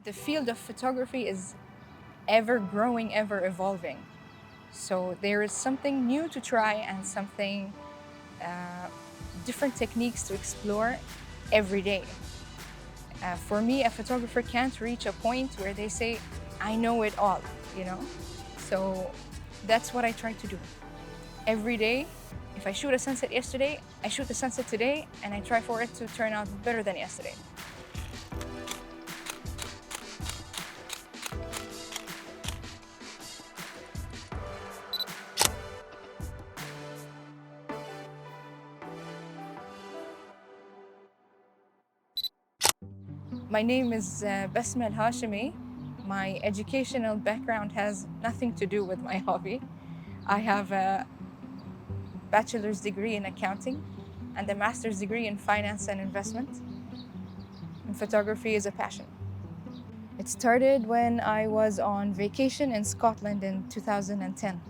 The field of photography is ever growing, ever evolving. So there is something new to try and something different techniques to explore every day. For me, a photographer can't reach a point where they say, I know it all, you know? So that's what I try to do. Every day, if I shoot a sunset yesterday, I shoot the sunset today, and I try for it to turn out better than yesterday. My name is Basma AlHashimi. My educational background has nothing to do with my hobby. I have a bachelor's degree in accounting and a master's degree in finance and investment. And photography is a passion. It started when I was on vacation in Scotland in 2010.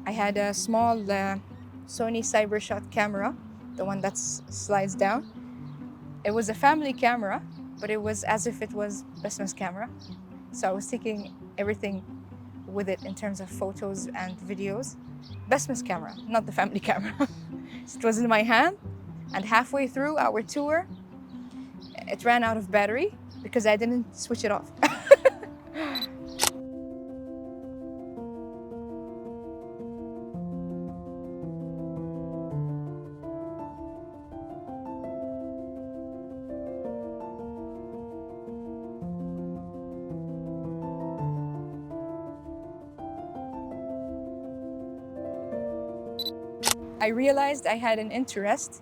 I had a small Sony Cybershot camera, the one that slides down. It was a family camera, but it was as if it was Basma's camera. So I was taking everything with it in terms of photos and videos. Basma's camera, not the family camera. It was in my hand, and halfway through our tour, it ran out of battery because I didn't switch it off. I realized I had an interest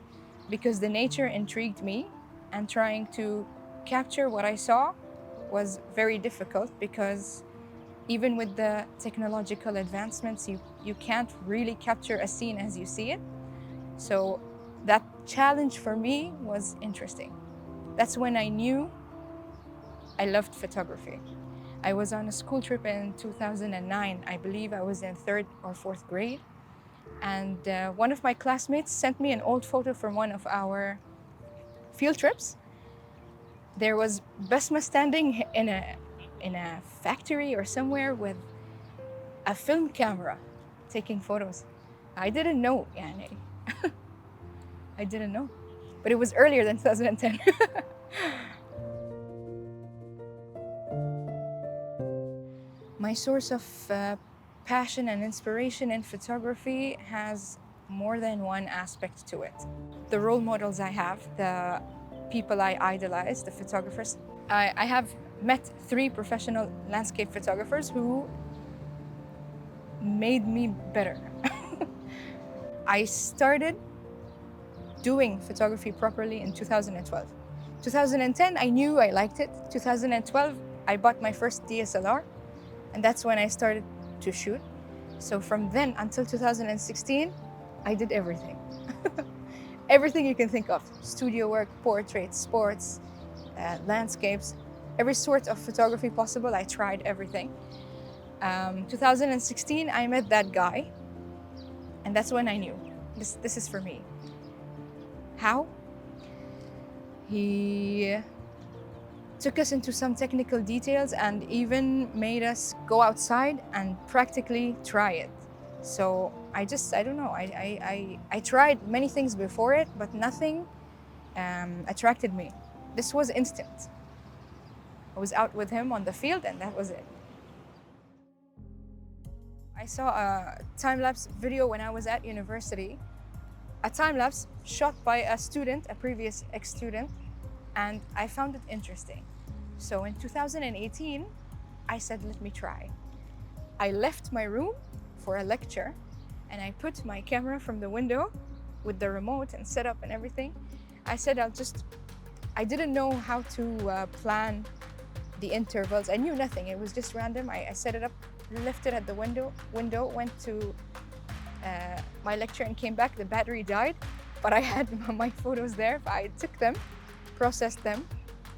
because the nature intrigued me, and trying to capture what I saw was very difficult because even with the technological advancements, you can't really capture a scene as you see it. So that challenge for me was interesting. That's when I knew I loved photography. I was on a school trip in 2009. I believe I was in 3rd or 4th grade. And one of my classmates sent me an old photo from one of our field trips. There was Basma standing in a factory or somewhere with a film camera taking photos. I didn't know, yani. I didn't know. But it was earlier than 2010. My source of passion and inspiration in photography has more than one aspect to it. The role models I have, the people I idolize, the photographers. I have met 3 professional landscape photographers who made me better. I started doing photography properly in 2012. 2010, I knew I liked it. 2012, I bought my first DSLR, and that's when I started to shoot. So from then until 2016, I did everything. Everything you can think of. Studio work, portraits, sports, landscapes, every sort of photography possible, I tried everything. 2016, I met that guy, and that's when I knew, this is for me. How? He took us into some technical details and even made us go outside and practically try it. So I don't know, I tried many things before it, but nothing attracted me. This was instant. I was out with him on the field and that was it. I saw a time-lapse video when I was at university, a time-lapse shot by a student, a previous ex-student, and I found it interesting. So in 2018, I said, let me try. I left my room for a lecture and I put my camera from the window with the remote and setup and everything. I said, I didn't know how to plan the intervals. I knew nothing, it was just random. I set it up, left it at the window, went to my lecture and came back. The battery died, but I had my photos there. I took them, processed them,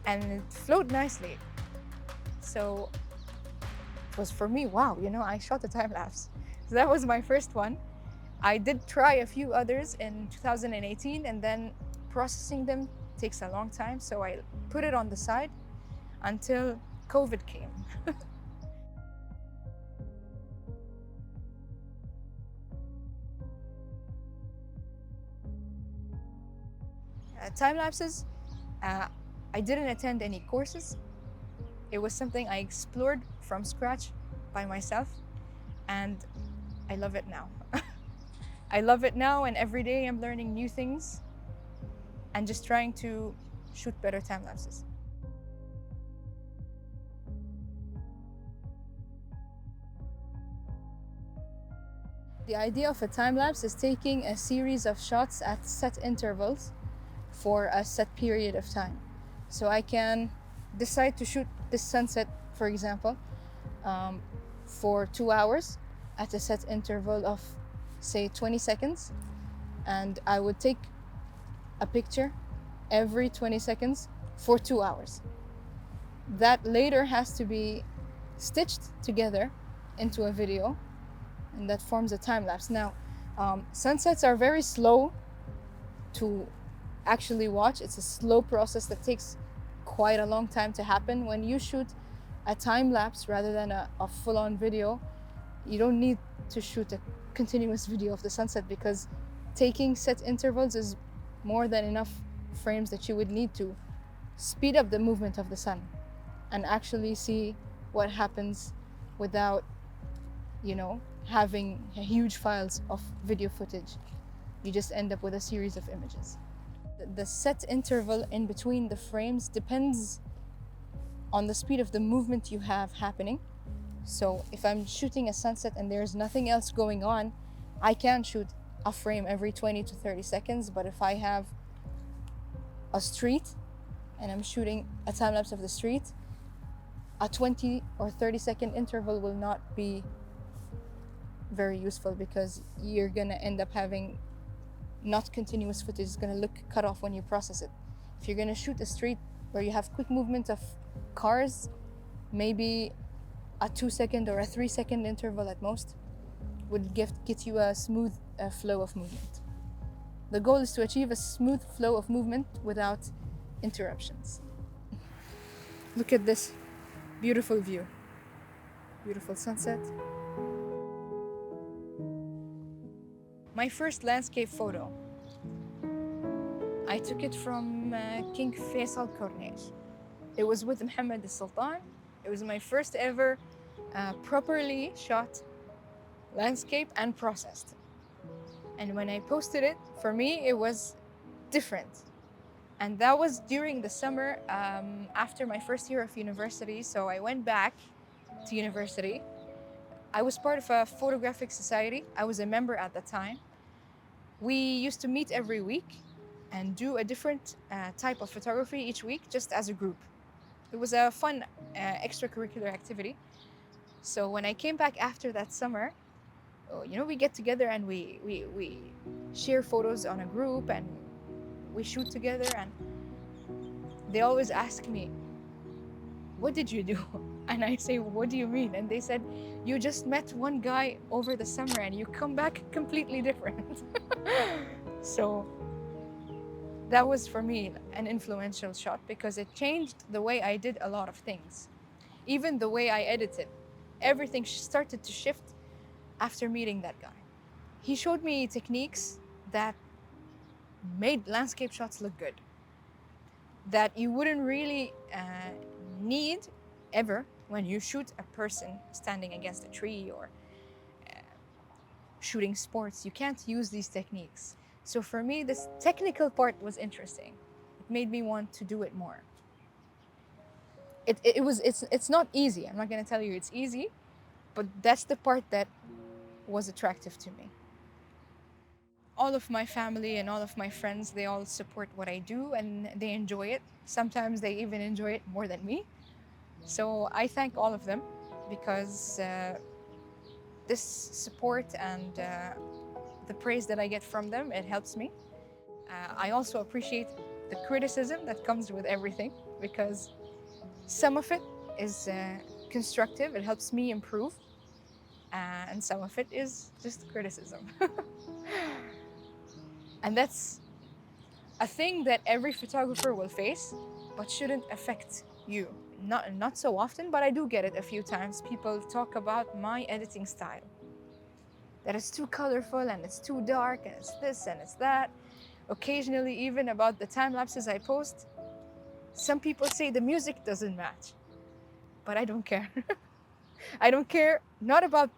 and it flowed nicely. So it was for me, wow, I shot a time lapse. So that was my first one. I did try a few others in 2018, and then processing them takes a long time. So I put it on the side until COVID came. Time lapses, I didn't attend any courses. It was something I explored from scratch by myself, and I love it now. I love it now, and every day I'm learning new things and just trying to shoot better time lapses. The idea of a time lapse is taking a series of shots at set intervals for a set period of time. So I can decide to shoot this sunset, for example, for 2 hours at a set interval of, say, 20 seconds. And I would take a picture every 20 seconds for 2 hours. That later has to be stitched together into a video, and that forms a time lapse. Now, sunsets are very slow to actually watch. It's a slow process that takes quite a long time to happen. When you shoot a time lapse rather than a full-on video, you don't need to shoot a continuous video of the sunset, because taking set intervals is more than enough frames that you would need to speed up the movement of the sun and actually see what happens without, having huge files of video footage. You just end up with a series of images. The set interval in between the frames depends on the speed of the movement you have happening. So if I'm shooting a sunset and there's nothing else going on, I can shoot a frame every 20 to 30 seconds. But if I have a street and I'm shooting a time lapse of the street, a 20 or 30 second interval will not be very useful, because you're gonna end up having not continuous footage. It's gonna look cut off when you process it. If you're gonna shoot a street where you have quick movement of cars, maybe a 2 second or a 3 second interval at most would get you a smooth flow of movement. The goal is to achieve a smooth flow of movement without interruptions. Look at this beautiful view. Beautiful sunset. My first landscape photo, I took it from King Faisal Corniche. It was with Mohammed al-Sultan. It was my first ever properly shot landscape and processed. And when I posted it, for me, it was different. And that was during the summer after my first year of university. So I went back to university. I was part of a photographic society. I was a member at the time. We used to meet every week and do a different type of photography each week, just as a group. It was a fun extracurricular activity. So when I came back after that summer, we get together and we share photos on a group and we shoot together. And they always ask me, what did you do? And I say, what do you mean? And they said, you just met one guy over the summer and you come back completely different. So that was for me an influential shot, because it changed the way I did a lot of things. Even the way I edited, everything started to shift after meeting that guy. He showed me techniques that made landscape shots look good, that you wouldn't really need ever when you shoot a person standing against a tree or shooting sports. You can't use these techniques. So for me, this technical part was interesting. It made me want to do it more. It's not easy. I'm not going to tell you it's easy, but that's the part that was attractive to me. All of my family and all of my friends, they all support what I do and they enjoy it. Sometimes they even enjoy it more than me. So I thank all of them, because this support and the praise that I get from them, it helps me. I also appreciate the criticism that comes with everything, because some of it is constructive, it helps me improve, and some of it is just criticism. And that's a thing that every photographer will face, but shouldn't affect you not so often, but I do get it a few times. People talk about my editing style, that it's too colorful and it's too dark and it's this and it's that. Occasionally, even about the time lapses I post, some people say the music doesn't match, but I don't care. I don't care, not about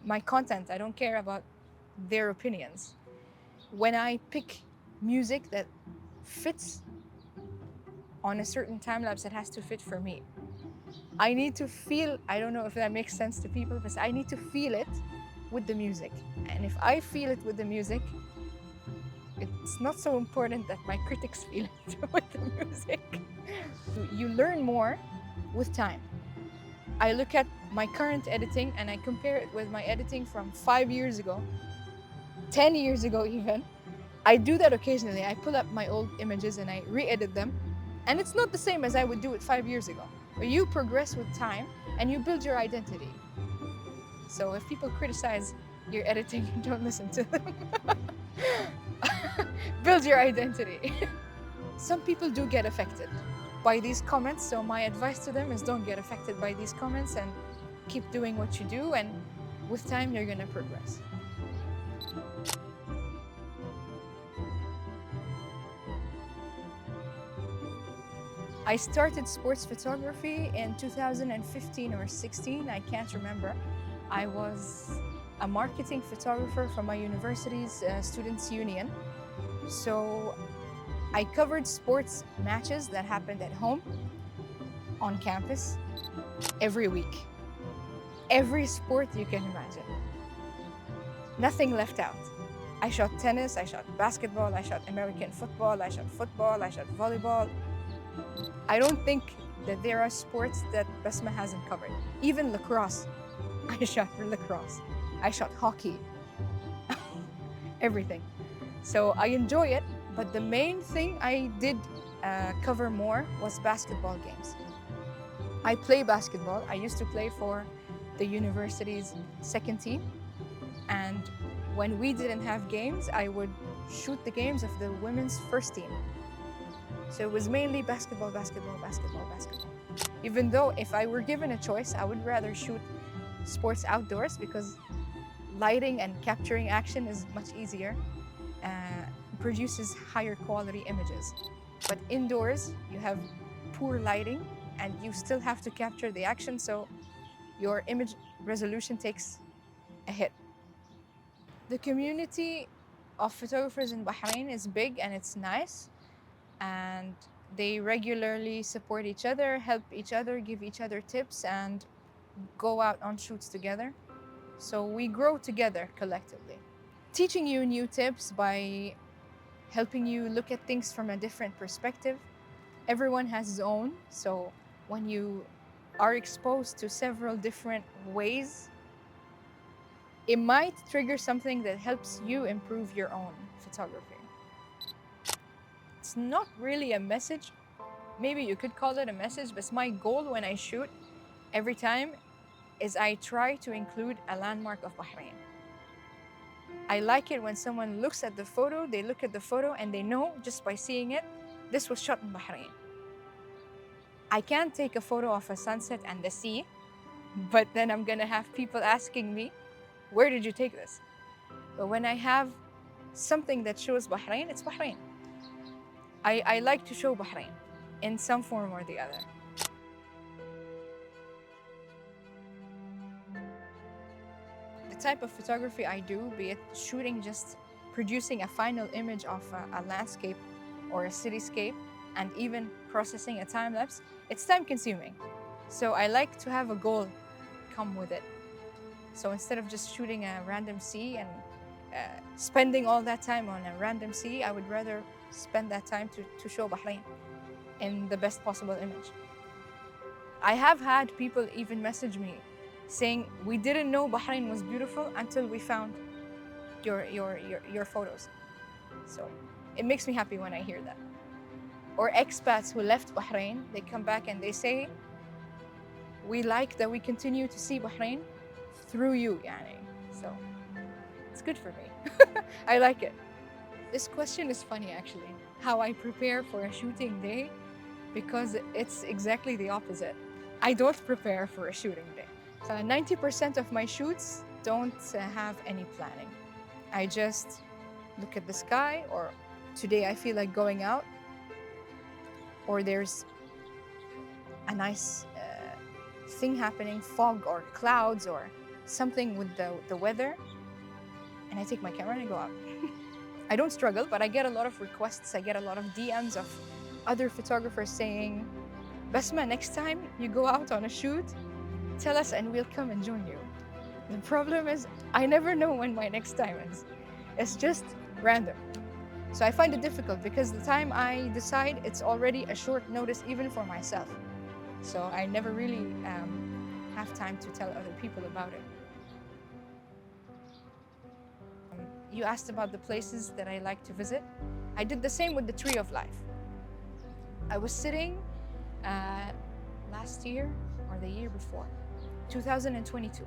my content, I don't care about their opinions. When I pick music that fits on a certain time lapse, it has to fit for me. I need to feel, I don't know if that makes sense to people, but I need to feel it with the music. And if I feel it with the music, it's not so important that my critics feel it with the music. You learn more with time. I look at my current editing and I compare it with my editing from 5 years ago, 10 years ago even. I do that occasionally. I pull up my old images and I re-edit them. And it's not the same as I would do it 5 years ago. But you progress with time and you build your identity. So if people criticize your editing, don't listen to them. Build your identity. Some people do get affected by these comments, so my advice to them is don't get affected by these comments and keep doing what you do, and with time you're gonna progress. I started sports photography in 2015 or 16, I can't remember. I was a marketing photographer for my university's students' union. So I covered sports matches that happened at home, on campus, every week. Every sport you can imagine. Nothing left out. I shot tennis, I shot basketball, I shot American football, I shot volleyball. I don't think that there are sports that Basma hasn't covered. Even lacrosse. I shot lacrosse. I shot hockey. Everything. So I enjoy it, but the main thing I did cover more was basketball games. I play basketball. I used to play for the university's second team. And when we didn't have games, I would shoot the games of the women's first team. So it was mainly basketball. Even though if I were given a choice, I would rather shoot sports outdoors because lighting and capturing action is much easier, produces higher quality images. But indoors, you have poor lighting and you still have to capture the action, so your image resolution takes a hit. The community of photographers in Bahrain is big and it's nice, and they regularly support each other, help each other, give each other tips, and go out on shoots together. So we grow together collectively. Teaching you new tips by helping you look at things from a different perspective. Everyone has his own, so when you are exposed to several different ways, it might trigger something that helps you improve your own photography. It's not really a message. Maybe you could call it a message, but my goal when I shoot every time is I try to include a landmark of Bahrain. I like it when someone looks at the photo, they look at the photo and they know just by seeing it, this was shot in Bahrain. I can't take a photo of a sunset and the sea, but then I'm gonna have people asking me, where did you take this? But when I have something that shows Bahrain, it's Bahrain. I like to show Bahrain in some form or the other. The type of photography I do, be it shooting, just producing a final image of a landscape or a cityscape, and even processing a time lapse, it's time consuming. So I like to have a goal come with it. So instead of just shooting a random sea and spending all that time on a random sea, I would rather spend that time to show Bahrain in the best possible image. I have had people even message me saying, we didn't know Bahrain was beautiful until we found your photos. So it makes me happy when I hear that. Or expats who left Bahrain, they come back and they say, we like that we continue to see Bahrain through you, yani. So it's good for me. I like it. This question is funny actually. How I prepare for a shooting day. because it's exactly the opposite. I don't prepare for a shooting day. 90% of my shoots don't have any planning. I just look at the sky, or today I feel like going out, or there's a nice thing happening, fog or clouds or something with the weather, and I take my camera and I go out. I don't struggle, but I get a lot of requests. I get a lot of DMs of other photographers saying, Basma, next time you go out on a shoot, tell us and we'll come and join you. The problem is I never know when my next time is. It's just random. So I find it difficult because the time I decide, it's already a short notice even for myself. So I never really have time to tell other people about it. You asked about the places that I like to visit. I did the same with the Tree of Life. I was sitting last year or the year before, 2022.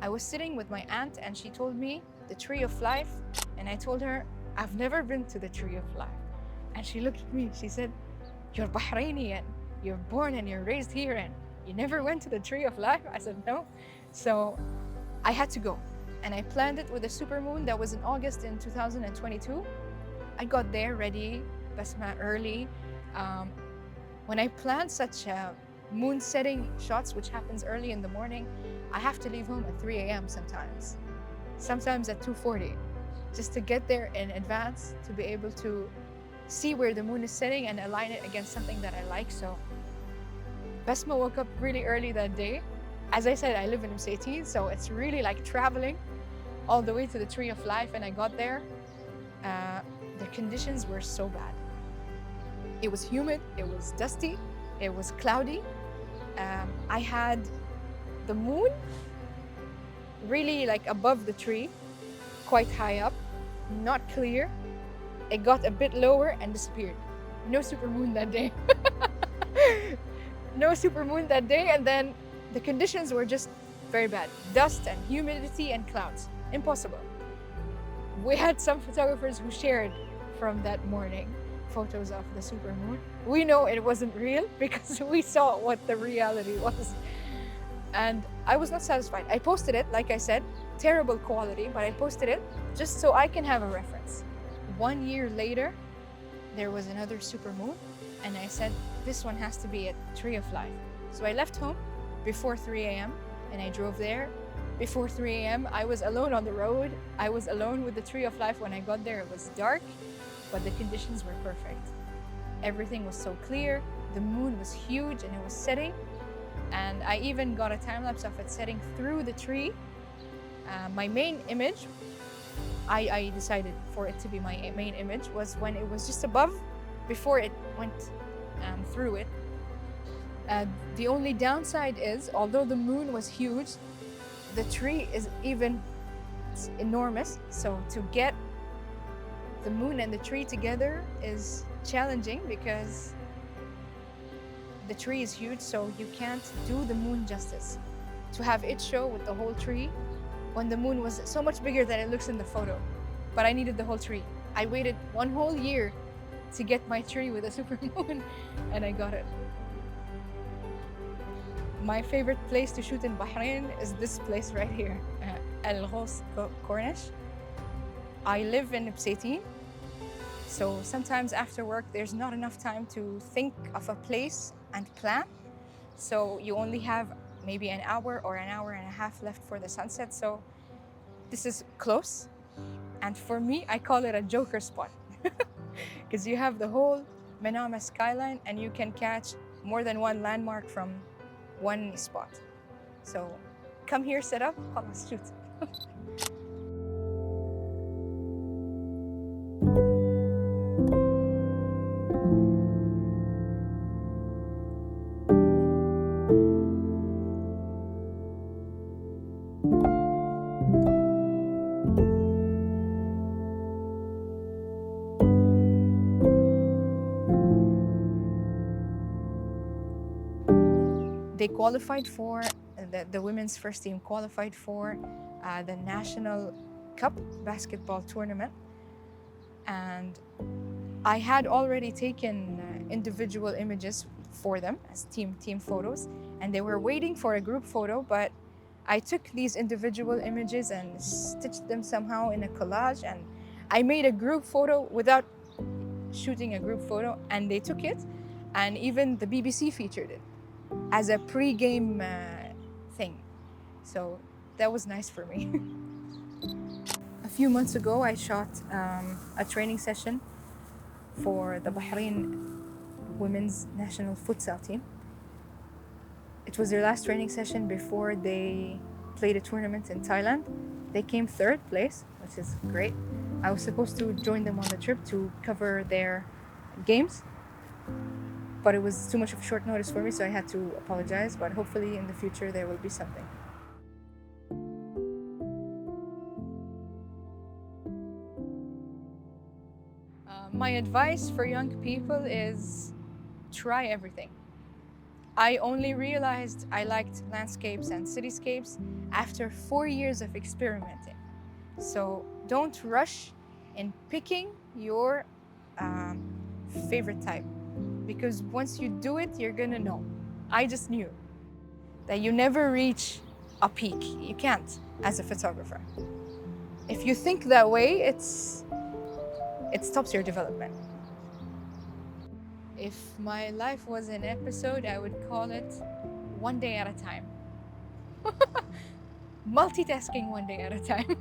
I was sitting with my aunt and she told me the Tree of Life, and I told her, I've never been to the Tree of Life. And she looked at me, she said, you're Bahraini and you're born and you're raised here and you never went to the Tree of Life? I said, no. So I had to go. And I planned it with a supermoon that was in August in 2022. I got there ready, Basma, early. When I plan such moon setting shots, which happens early in the morning, I have to leave home at 3 a.m. sometimes at 2:40, just to get there in advance to be able to see where the moon is setting and align it against something that I like. So Basma woke up really early that day. As I said, I live in Msaytin, so it's really like traveling all the way to the Tree of Life. And I got there, the conditions were so bad. It was humid, it was dusty, it was cloudy. I had the moon really like above the tree, quite high up, not clear. It got a bit lower and disappeared. No supermoon that day. No supermoon that day, and then the conditions were just very bad. Dust and humidity and clouds. Impossible. We had some photographers who shared from that morning photos of the supermoon. We know it wasn't real because we saw what the reality was. And I was not satisfied. I posted it, like I said, terrible quality, but I posted it just so I can have a reference. 1 year later, there was another supermoon, and I said, this one has to be at Tree of Life. So I left home before 3 a.m. and I drove there. Before 3 a.m., I was alone on the road. I was alone with the Tree of Life. When I got there, it was dark, but the conditions were perfect. Everything was so clear. The moon was huge and it was setting. And I even got a time lapse of it setting through the tree. My main image, I decided for it to be my main image, was when it was just above, before it went through it. The only downside is, although the moon was huge, the tree is enormous. So to get the moon and the tree together is challenging because the tree is huge, so you can't do the moon justice. To have it show with the whole tree when the moon was so much bigger than it looks in the photo. But I needed the whole tree. I waited 1 whole year to get my tree with a supermoon, and I got it. My favorite place to shoot in Bahrain is this place right here, Al-Ghos Corniche. I live in Msaytin, so sometimes after work there's not enough time to think of a place and plan. So you only have maybe an hour or an hour and a half left for the sunset. So this is close. And for me, I call it a joker spot because you have the whole Manama skyline and you can catch more than one landmark from one spot. So come here, set up, let's shoot. They qualified for, the women's first team qualified for the National Cup basketball tournament. And I had already taken individual images for them as team photos, and they were waiting for a group photo, but I took these individual images and stitched them somehow in a collage, and I made a group photo without shooting a group photo, and they took it, and even the BBC featured it as a pre-game thing. So that was nice for me. A few months ago, I shot a training session for the Bahrain women's national futsal team. It was their last training session before they played a tournament in Thailand. They came third place, which is great. I was supposed to join them on the trip to cover their games, but it was too much of short notice for me, so I had to apologize, but hopefully in the future there will be something. My advice for young people is try everything. I only realized I liked landscapes and cityscapes after 4 years of experimenting. So don't rush in picking your favorite type, because once you do it, you're gonna know. I just knew that you never reach a peak. You can't as a photographer. If you think that way, it stops your development. If my life was an episode, I would call it One Day at a Time. Multitasking one day at a time.